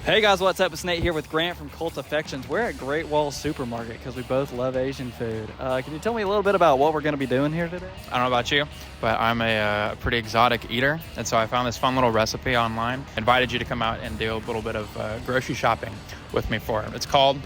Hey guys, what's up? It's Nate here with Grant from Cult Affections. We're at Great Wall Supermarket because we both love Asian food. Can you tell me a little bit about what we're going to be doing here today? I don't know about you, but I'm a pretty exotic eater, and so I found this fun little recipe online. Invited you to come out and do a little bit of grocery shopping with me for it. It's called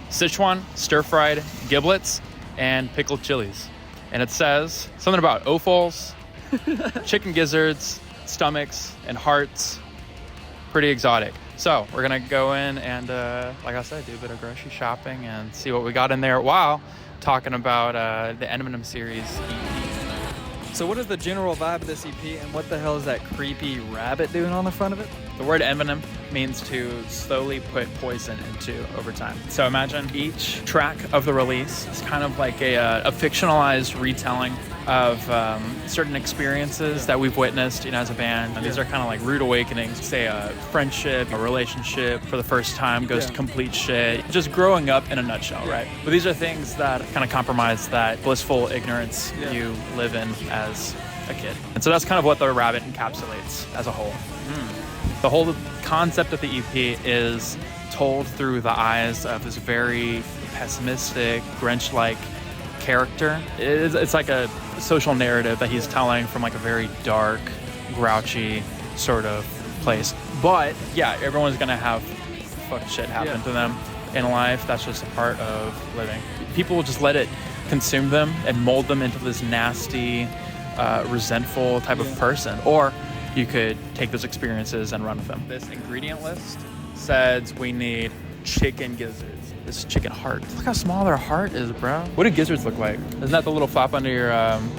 Sichuan stir-fried giblets and pickled chilies. And it says something about offals, chicken gizzards, stomachs, and hearts. Pretty exotic. So we're gonna go in and, like I said, do a bit of grocery shopping and see what we got in there while talking about the Envenom Series EP. So what is the general vibe of this EP, and what the hell is that creepy rabbit doing on the front of it? The word envenom means to slowly put poison into over time. So imagine each track of the release is kind of like a fictionalized retelling of certain experiences that we've witnessed, as a band. And these are kind of like rude awakenings. Say a friendship, a relationship for the first time goes to complete shit. Just growing up in a nutshell, right? But these are things that kind of compromise that blissful ignorance you live in as a kid. And so that's kind of what the rabbit encapsulates as a whole. The whole concept of the EP is told through the eyes of this very pessimistic, Grinch-like character. It's like a social narrative that he's telling from like a very dark, grouchy sort of place. But yeah, everyone's gonna have fucked shit happen to them in life. That's just a part of living. People will just let it consume them and mold them into this nasty, resentful type of person. Or you could take those experiences and run with them. This ingredient list says we need chicken gizzards. This chicken heart. Look how small their heart is, bro. What do gizzards look like? Isn't that the little flap under your,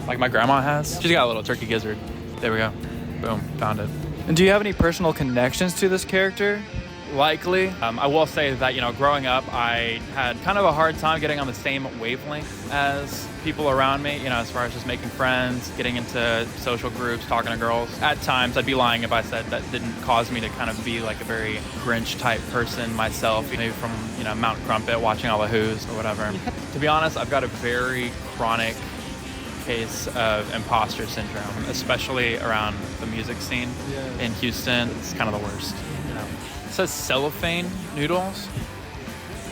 like my grandma has? She's got a little turkey gizzard. There we go. Boom, found it. And do you have any personal connections to this character? Likely. I will say that, growing up, I had kind of a hard time getting on the same wavelength as people around me, as far as just making friends, getting into social groups, talking to girls. At times, I'd be lying if I said that didn't cause me to kind of be like a very Grinch type person myself, maybe from, Mount Crumpet, watching all the Who's or whatever. To be honest, I've got a very chronic case of imposter syndrome, especially around the music scene in Houston. It's kind of the worst. It says cellophane noodles.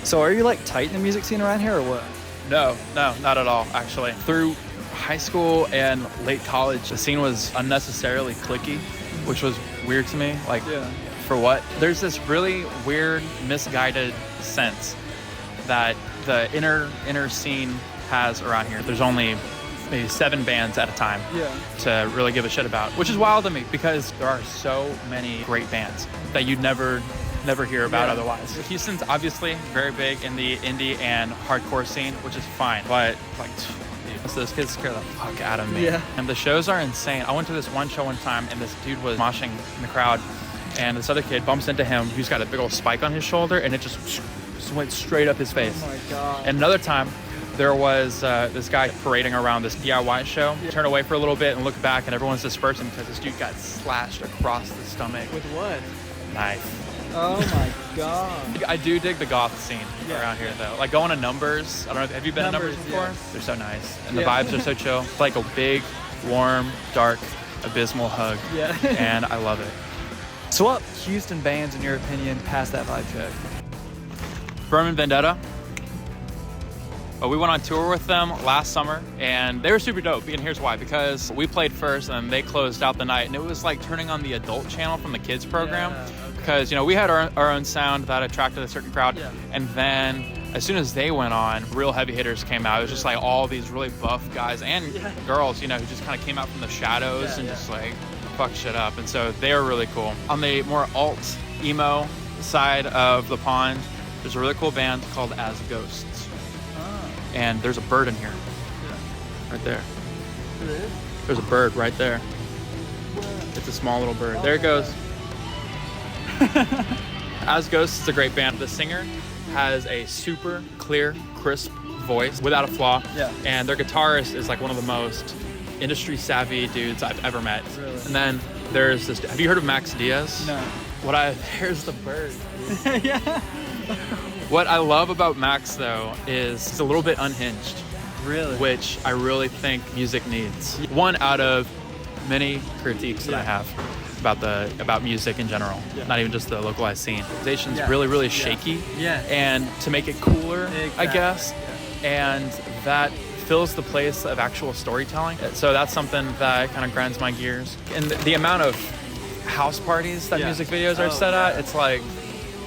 So are you like tight in the music scene around here or what? No, not at all, actually. Through high school and late college, the scene was unnecessarily cliquey, which was weird to me. For what? There's this really weird, misguided sense that the inner scene has around here. There's only maybe 7 bands at a time to really give a shit about, which is wild to me because there are so many great bands that you'd never hear about otherwise. Houston's obviously very big in the indie and hardcore scene, which is fine, but so those kids scare the fuck out of me. And the shows are insane. I went to this one show one time and this dude was moshing in the crowd and this other kid bumps into him who's got a big old spike on his shoulder and it just went straight up his face. Oh my God. And another time there was this guy parading around this DIY show. Turn away for a little bit and look back and everyone's dispersing because this dude got slashed across the stomach. With what? Knife. Oh my God. I do dig the goth scene around here though. Like going to Numbers. I don't know, have you been to Numbers before? They're so nice. And the vibes are so chill. It's like a big, warm, dark, abysmal hug. And I love it. So what Houston bands, in your opinion, pass that vibe check? Vermin Vendetta. We went on tour with them last summer and they were super dope. And here's why, because we played first and they closed out the night and it was like turning on the adult channel from the kids program. Because, we had our own sound that attracted a certain crowd. And then as soon as they went on, real heavy hitters came out. It was just like all these really buff guys and girls, who just kind of came out from the shadows and just like fuck shit up. And so they were really cool. On the more alt emo side of the pond, there's a really cool band called As Ghosts. And there's a bird in here. Right there. There's a bird right there. It's a small little bird. There it goes. As Ghosts is a great band. The singer has a super clear, crisp voice without a flaw. And their guitarist is like one of the most industry savvy dudes I've ever met. Really? And then there's this, have you heard of Max Diaz? No. Here's the bird. What I love about Max though is he's a little bit unhinged. Really? Which I really think music needs. One out of many critiques that I have. about music in general, not even just the localized scene. Organization's really shaky, and to make it cooler, I guess, and that fills the place of actual storytelling. So that's something that kind of grinds my gears. And the amount of house parties that music videos are set at, it's like,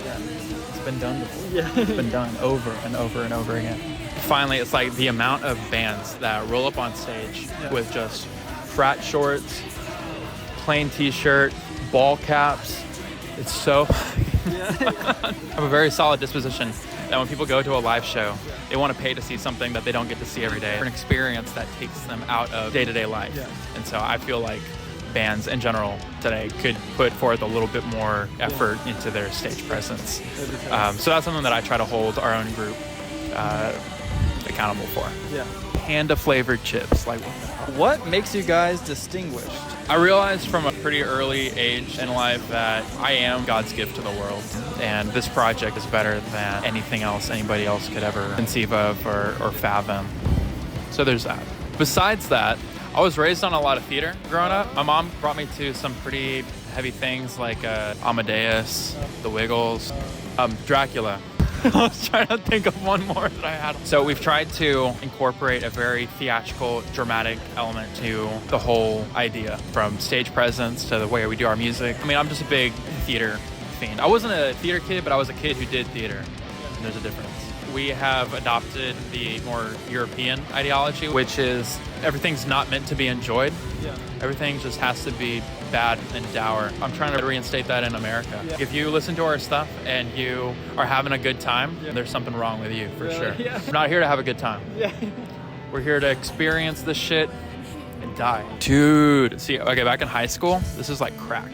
it's been done before. It's been done over and over and over again. Finally, it's like the amount of bands that roll up on stage with just frat shorts, plain t-shirt, ball caps. It's so I have a very solid disposition that when people go to a live show, they want to pay to see something that they don't get to see every day, an experience that takes them out of day-to-day life. And so I feel like bands in general today could put forth a little bit more effort into their stage presence. So that's something that I try to hold our own group accountable for. Panda flavored chips, like What makes you guys distinguished? I realized from a pretty early age in life that I am God's gift to the world, and this project is better than anything else anybody else could ever conceive of or fathom. So there's that. Besides that, I was raised on a lot of theater growing up. My mom brought me to some pretty heavy things like Amadeus, The Wiggles, Dracula. I was trying to think of one more that I had. So we've tried to incorporate a very theatrical, dramatic element to the whole idea, from stage presence to the way we do our music. I mean, I'm just a big theater fiend. I wasn't a theater kid, but I was a kid who did theater, and there's a difference. We have adopted the more European ideology, which is everything's not meant to be enjoyed. Everything just has to be bad and dour. I'm trying to reinstate that in America. If you listen to our stuff and you are having a good time, there's something wrong with you, for sure. We're not here to have a good time. We're here to experience this shit and die. Dude, see, okay, back in high school, this is like crack.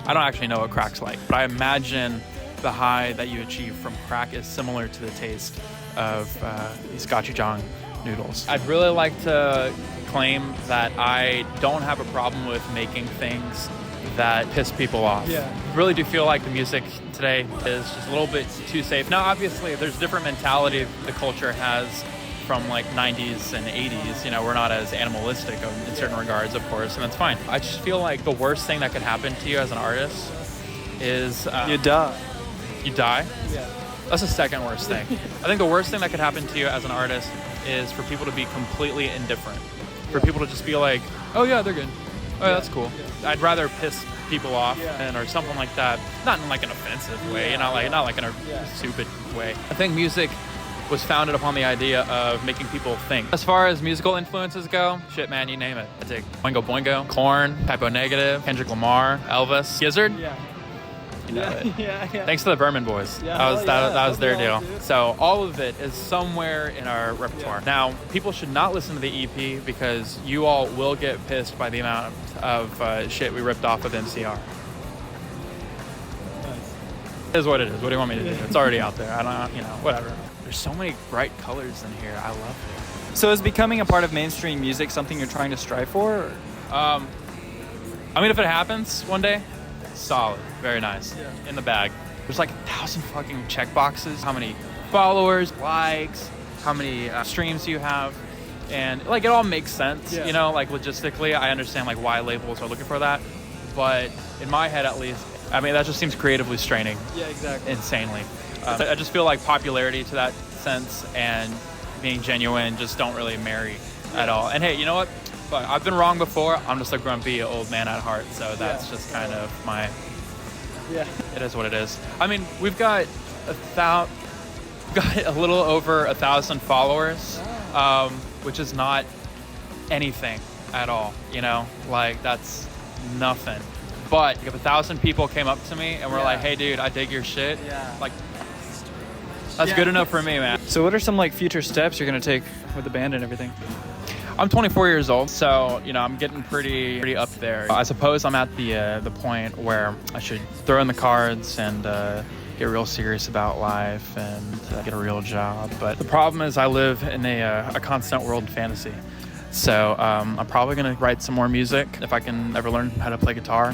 I don't actually know what crack's like, but I imagine the high that you achieve from crack is similar to the taste of these gochujang noodles. I'd really like to claim that I don't have a problem with making things that piss people off. I really do feel like the music today is just a little bit too safe. Now, obviously, there's different mentality the culture has from like 90s and 80s. You know, we're not as animalistic in certain regards, of course, and that's fine. I just feel like the worst thing that could happen to you as an artist is... you die. You die? That's the second worst thing. I think the worst thing that could happen to you as an artist is for people to be completely indifferent. For people to just be like, oh yeah, they're good. Oh yeah, that's cool. I'd rather piss people off or something like that. Not in like an offensive way, not like in a stupid way. I think music was founded upon the idea of making people think. As far as musical influences go, shit man, you name it. I dig Boingo Boingo, Korn, Typo Negative, Kendrick Lamar, Elvis, Gizzard. You know it. Thanks to the Berman Boys. That was their deal. So all of it is somewhere in our repertoire. Now, people should not listen to the EP because you all will get pissed by the amount of shit we ripped off of MCR. It is what it is. What do you want me to do? It's already out there. I don't, whatever. There's so many bright colors in here. I love it. So is becoming a part of mainstream music something you're trying to strive for? I mean, if it happens one day, solid, very nice, in the bag. There's like 1,000 fucking check boxes. How many followers, likes, how many streams you have, and like it all makes sense. You know, like logistically, I understand like why labels are looking for that, but in my head at least, I mean that just seems creatively straining. Insanely. I just feel like popularity to that sense and being genuine just don't really marry at all. And hey, you know what? But I've been wrong before. I'm just a grumpy old man at heart, so that's just kind of my... It is what it is. I mean, we've got a little over 1,000 followers, which is not anything at all, Like, that's nothing. But if 1,000 people came up to me and were like, hey, dude, I dig your shit, like, that's good enough for me, man. So what are some, like, future steps you're going to take with the band and everything? I'm 24 years old, so I'm getting pretty up there. I suppose I'm at the point where I should throw in the cards and get real serious about life and get a real job. But the problem is I live in a constant world of fantasy. So I'm probably gonna write some more music if I can ever learn how to play guitar.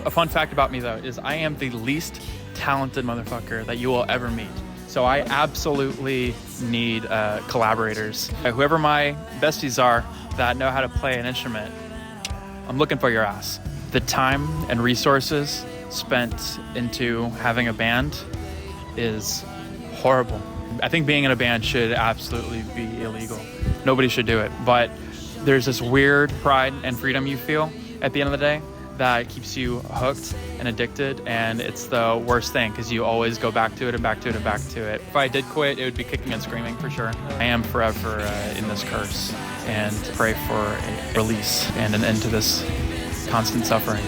A fun fact about me though is I am the least talented motherfucker that you will ever meet. So I absolutely need collaborators. Whoever my besties are that know how to play an instrument, I'm looking for your ass. The time and resources spent into having a band is horrible. I think being in a band should absolutely be illegal. Nobody should do it. But there's this weird pride and freedom you feel at the end of the day that keeps you hooked and addicted, and it's the worst thing because you always go back to it and back to it and back to it. If I did quit, it would be kicking and screaming for sure. I am forever in this curse, and pray for a release and an end to this constant suffering.